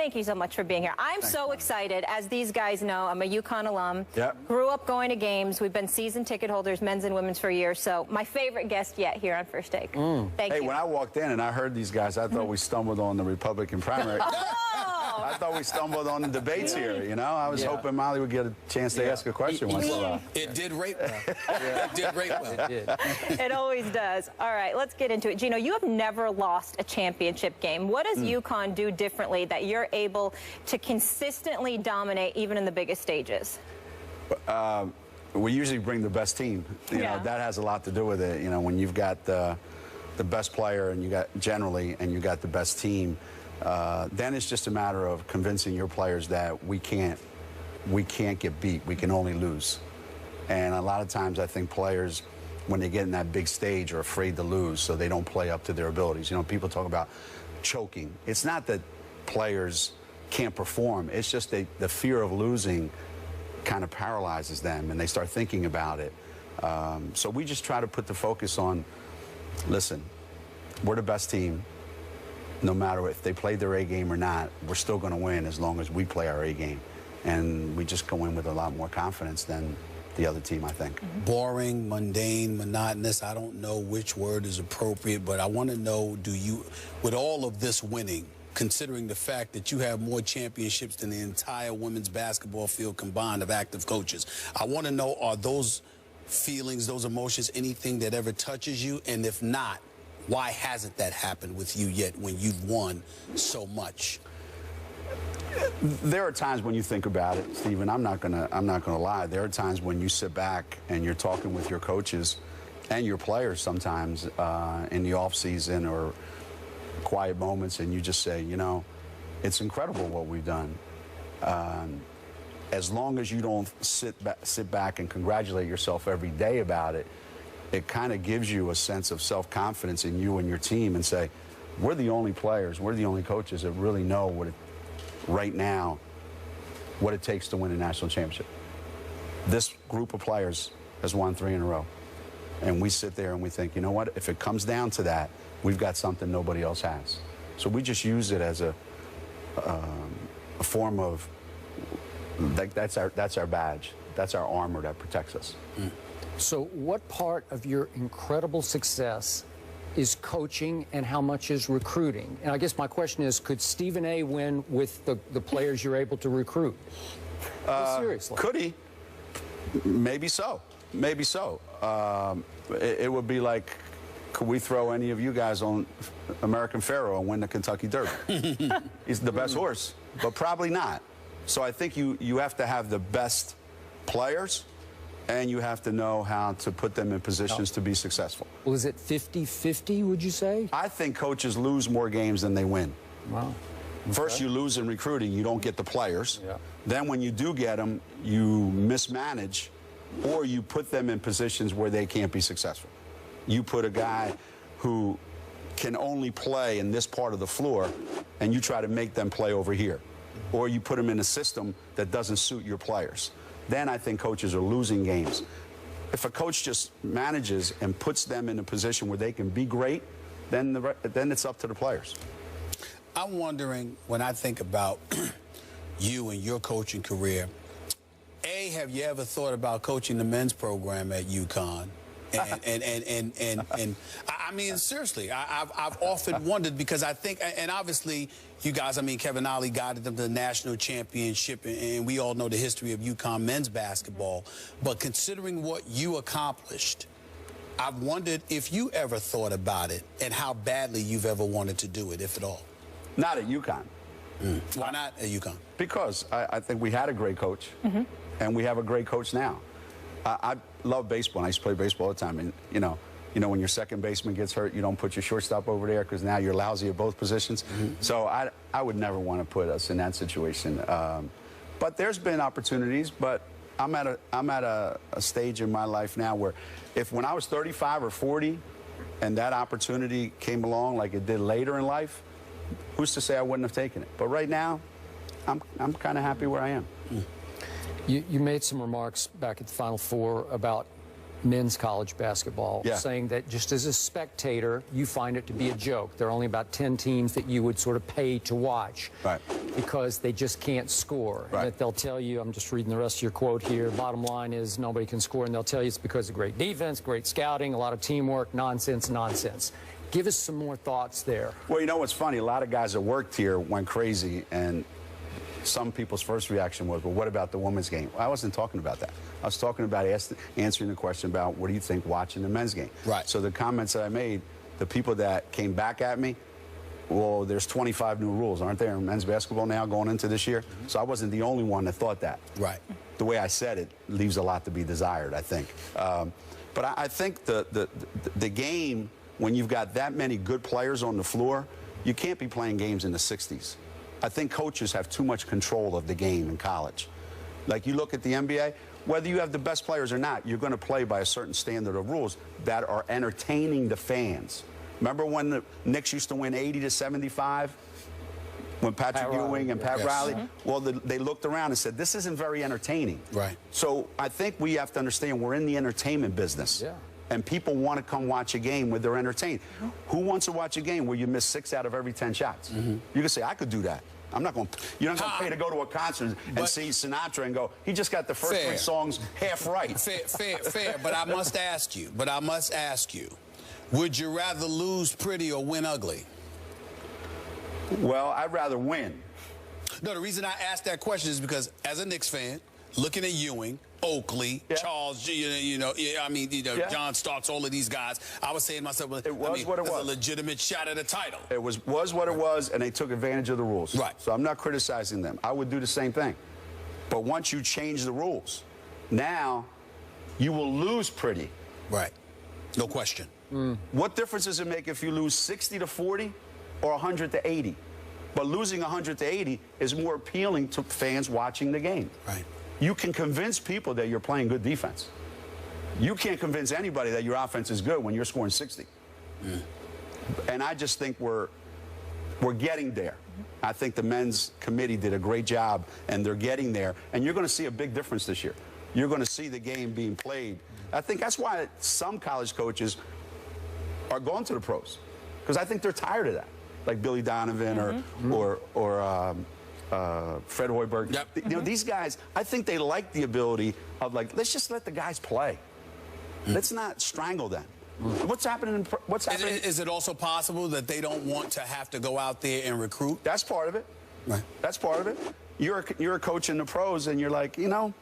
thank you so much for being here. I'm so excited. As these guys know, I'm a UConn alum. Yep. Grew up going to games. We've been season ticket holders, men's and women's, for years. So my favorite guest yet here on First Take. Thank you. Hey, when I walked in and I heard these guys, I thought we stumbled on the Republican primary. I thought we stumbled on the debates here, you know? I was hoping Molly would get a chance to ask a question once in a while. It did rate well. It did rate well. It did. It always does. All right, let's get into it. Geno, you have never lost a championship game. What does UConn do differently that you're able to consistently dominate even in the biggest stages? We usually bring the best team. You know, that has a lot to do with it. You know, when you've got the best player and you got you got the best team, then it's just a matter of convincing your players that we can't get beat. We can only lose. And a lot of times I think players, when they get in that big stage, are afraid to lose, so they don't play up to their abilities. You know, people talk about choking. It's not that players can't perform. It's just the fear of losing kind of paralyzes them, and they start thinking about it. So we just try to put the focus on, listen, we're the best team. No matter if they played their A game or not, we're still going to win as long as we play our A game. And we just go in with a lot more confidence than the other team, I think. Boring, mundane, monotonous, I don't know which word is appropriate, but I want to know, do you, with all of this winning, considering the fact that you have more championships than the entire women's basketball field combined of active coaches, I want to know, are those feelings, those emotions, anything that ever touches you? And if not, why hasn't that happened with you yet when you've won so much? There are times when you think about it, Stephen. I'm not gonna lie. There are times when you sit back and you're talking with your coaches and your players sometimes in the off season or quiet moments, and you just say, you know, it's incredible what we've done. As long as you don't sit back and congratulate yourself every day about it, it kind of gives you a sense of self-confidence in you and your team, and say, we're the only players, we're the only coaches that really know right now what it takes to win a national championship. This group of players has won 3 in a row. And we sit there and we think, you know what, if it comes down to that, we've got something nobody else has. So we just use it as a form of, that's our badge. That's our armor that protects us. So what part of your incredible success is coaching and how much is recruiting? And I guess my question is, could Stephen A. win with the players you're able to recruit? Seriously. Could he? Maybe so. Maybe so. It would be like, could we throw any of you guys on American Pharoah and win the Kentucky Derby? He's the best horse, but probably not. So I think you have to have the best players, and you have to know how to put them in positions to be successful. Well, is it 50-50, would you say? I think coaches lose more games than they win. Wow. Okay. First, you lose in recruiting. You don't get the players. Yeah. Then when you do get them, you mismanage, or you put them in positions where they can't be successful. You put a guy who can only play in this part of the floor, and you try to make them play over here. Or you put them in a system that doesn't suit your players. Then I think coaches are losing games. If a coach just manages and puts them in a position where they can be great, then it's up to the players. I'm wondering, when I think about you and your coaching career, A, have you ever thought about coaching the men's program at UConn? And I mean, seriously, I've often wondered, because I think, and obviously you guys, I mean, Kevin Ollie guided them to the national championship, and we all know the history of UConn men's basketball. But considering what you accomplished, I've wondered if you ever thought about it and how badly you've ever wanted to do it, if at all. Not at UConn. Why not at UConn? Because I think we had a great coach, and we have a great coach now. I love baseball, and I used to play baseball all the time. And, you know, when your second baseman gets hurt, you don't put your shortstop over there because now you're lousy at both positions. So I would never want to put us in that situation. But there's been opportunities, but I'm at a stage in my life now where when I was 35 or 40 and that opportunity came along like it did later in life, who's to say I wouldn't have taken it? But right now, I'm kind of happy where I am. You made some remarks back at the Final Four about men's college basketball, Yeah. saying that just as a spectator, you find it to be a joke. There are only about 10 teams that you would sort of pay to watch because they just can't score. Right. That they'll tell you, I'm just reading the rest of your quote here, bottom line is nobody can score, and they'll tell you it's because of great defense, great scouting, a lot of teamwork, nonsense, nonsense. Give us some more thoughts there. Well, you know what's funny? A lot of guys that worked here went crazy, and some people's first reaction was, well, what about the women's game? Well, I wasn't talking about that. I was talking about answering the question about what do you think watching the men's game. Right. So the comments that I made, the people that came back at me, well, there's 25 new rules, aren't there, in men's basketball now going into this year? So I wasn't the only one that thought that. Right. The way I said it leaves a lot to be desired, I think. But I think the game, when you've got that many good players on the floor, you can't be playing games in the 60s. I think coaches have too much control of the game in college. Like you look at the NBA, whether you have the best players or not, you're going to play by a certain standard of rules that are entertaining the fans. Remember when the Knicks used to win 80-75? When Patrick Ewing and Pat Riley, well, they looked around and said, this isn't very entertaining. Right. So I think we have to understand we're in the entertainment business. Yeah. And people want to come watch a game where they're entertained. Who wants to watch a game where you miss 6 out of every 10 shots? You can say, I could do that. I'm not going to, you're not going to pay to go to a concert and see Sinatra and go, he just got the first 3 songs half right. Fair, but I must ask you, would you rather lose pretty or win ugly? Well, I'd rather win. No, the reason I asked that question is because as a Knicks fan, looking at Ewing, Oakley, Charles, John Starks, all of these guys, I was saying to myself, well, it was what it was. A legitimate shot at a title. It was what it was, and they took advantage of the rules. Right. So I'm not criticizing them. I would do the same thing. But once you change the rules, now you will lose pretty. Right. No question. What difference does it make if you lose 60-40 or 100-80? But losing 100-80 is more appealing to fans watching the game. Right. You can convince people that you're playing good defense. You can't convince anybody that your offense is good when you're scoring 60. And I just think we're getting there. I think the men's committee did a great job, and they're getting there. And you're going to see a big difference this year. You're going to see the game being played. I think that's why some college coaches are going to the pros, because I think they're tired of that, like Billy Donovan or Fred Hoiberg. Yep. You know, these guys, I think they like the ability of, like, let's just let the guys play. Let's not strangle them. What's happening? What's happening? Is it also possible that they don't want to have to go out there and recruit? That's part of it. Right. That's part of it. You're a coach in the pros, and you're like, you know,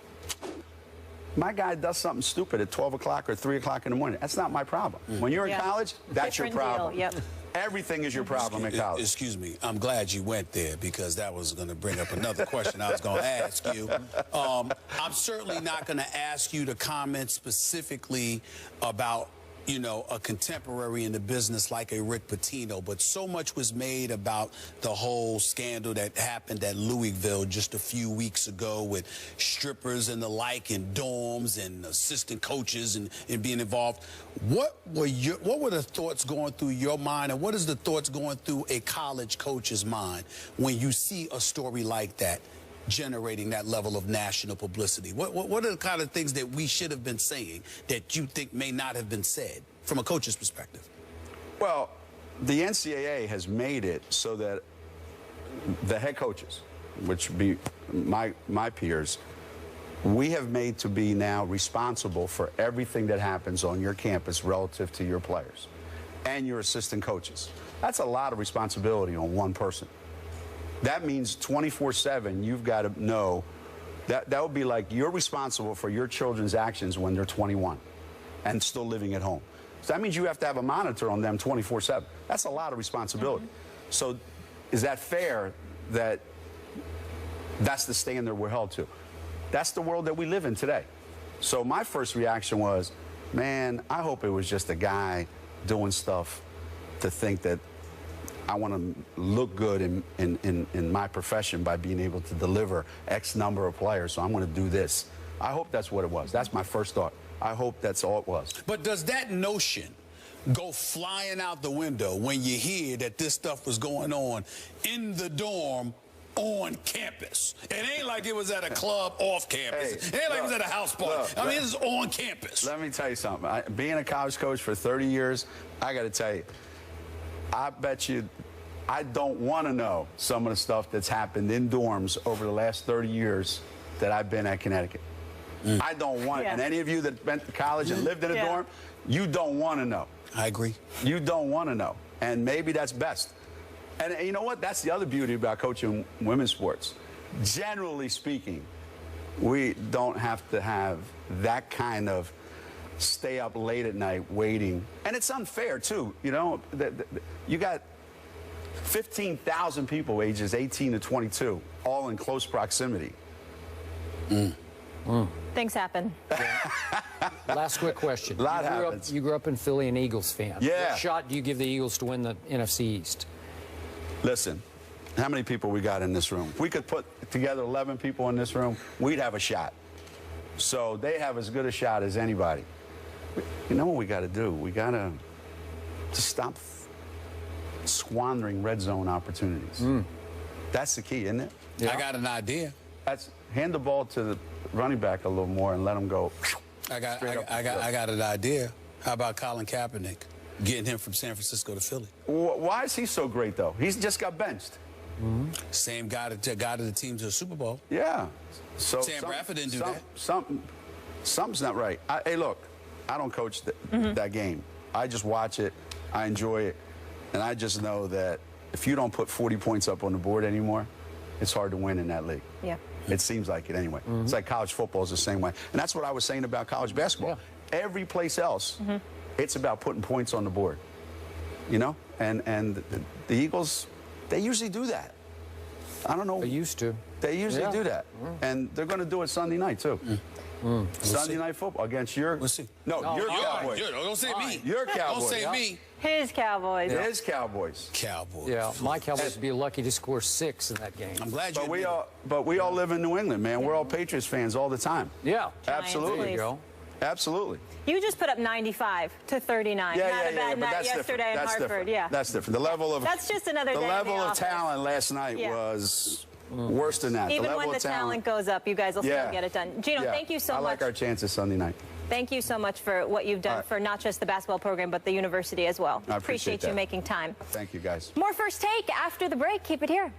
my guy does something stupid at 12 o'clock or 3 o'clock in the morning. That's not my problem. When you're in college, that's Different your problem. deal. Yep. Everything is your problem in college. Excuse me. I'm glad you went there, because that was going to bring up another question I was going to ask you. I'm certainly not going to ask you to comment specifically about, you know, a contemporary in the business like a Rick Pitino, but so much was made about the whole scandal that happened at Louisville just a few weeks ago with strippers and the like in dorms and assistant coaches and being involved. What were the thoughts going through your mind, and what is the thoughts going through a college coach's mind when you see a story like that generating that level of national publicity? What are the kind of things that we should have been saying that you think may not have been said from a coach's perspective? Well, the NCAA has made it so that the head coaches, which would be my peers, we have made to be now responsible for everything that happens on your campus relative to your players and your assistant coaches. That's a lot of responsibility on one person. That means 24/7, you've got to know that would be like you're responsible for your children's actions when they're 21 and still living at home. So that means you have to have a monitor on them 24/7. That's a lot of responsibility. So is that fair that that's the standard we're held to? That's the world that we live in today. So my first reaction was, man, I hope it was just a guy doing stuff to think that I want to look good in my profession by being able to deliver X number of players, so I'm going to do this. I hope that's what it was. That's my first thought. I hope that's all it was. But does that notion go flying out the window when you hear that this stuff was going on in the dorm on campus. It ain't like it was at a club off campus. It ain't like it was at a house party. I mean, this is on campus. Let me tell you something. Being a college coach for 30 years, I got to tell you, I bet you I don't want to know some of the stuff that's happened in dorms over the last 30 years that I've been at Connecticut. I don't want, and any of you that went to college and lived in a dorm, you don't want to know. I agree. You don't want to know. And maybe that's best. And you know what? That's the other beauty about coaching women's sports. Generally speaking, we don't have to have that kind of stay up late at night waiting. And it's unfair, too. You know, you got 15,000 people ages 18 to 22, all in close proximity. Things happen. Last quick question. A lot happens. You grew up in Philly, an Eagles fan. Yeah. What shot do you give the Eagles to win the NFC East? Listen, how many people we got in this room? If we could put together 11 people in this room, we'd have a shot. So they have as good a shot as anybody. You know what we got to do? We got to stop squandering red zone opportunities. That's the key, isn't it? Yeah. I got an idea. That's hand the ball to the running back a little more and let him go. I got an idea. How about Colin Kaepernick? Getting him from San Francisco to Philly. Why is he so great, though? He's just got benched. Same guy that got the team to the Super Bowl. Yeah. So Sam Bradford didn't do that. Something's not right. Hey, look, I don't coach that game. I just watch it. I enjoy it. And I just know that if you don't put 40 points up on the board anymore, it's hard to win in that league. Yeah. It seems like it anyway. It's like college football is the same way. And that's what I was saying about college basketball. Yeah. Every place else, it's about putting points on the board. You know? And the Eagles, they usually do that. I don't know. They used to. They usually do that. And they're going to do it Sunday night, too. Sunday night football against your... We'll see. No, your Cowboys. Don't say me. Your Cowboys. Don't say me. His Cowboys. His Cowboys. Cowboys. Yeah, my Cowboys would be lucky to score 6 in that game. I'm glad you But we all live in New England, man. We're all Patriots fans all the time. Yeah. Absolutely. There you go. Absolutely. You just put up 95 to 39. Not a bad night yesterday in Hartford. Different. Yeah. That's different. The level of That's just another day the in level the of office. talent last night was worse than that. Even the level when the of talent goes up, you guys will still get it done. Geno, thank you so much. I like our chances Sunday night. Thank you so much for what you've done for not just the basketball program, but the university as well. I appreciate you making time. Thank you, guys. More First Take after the break. Keep it here.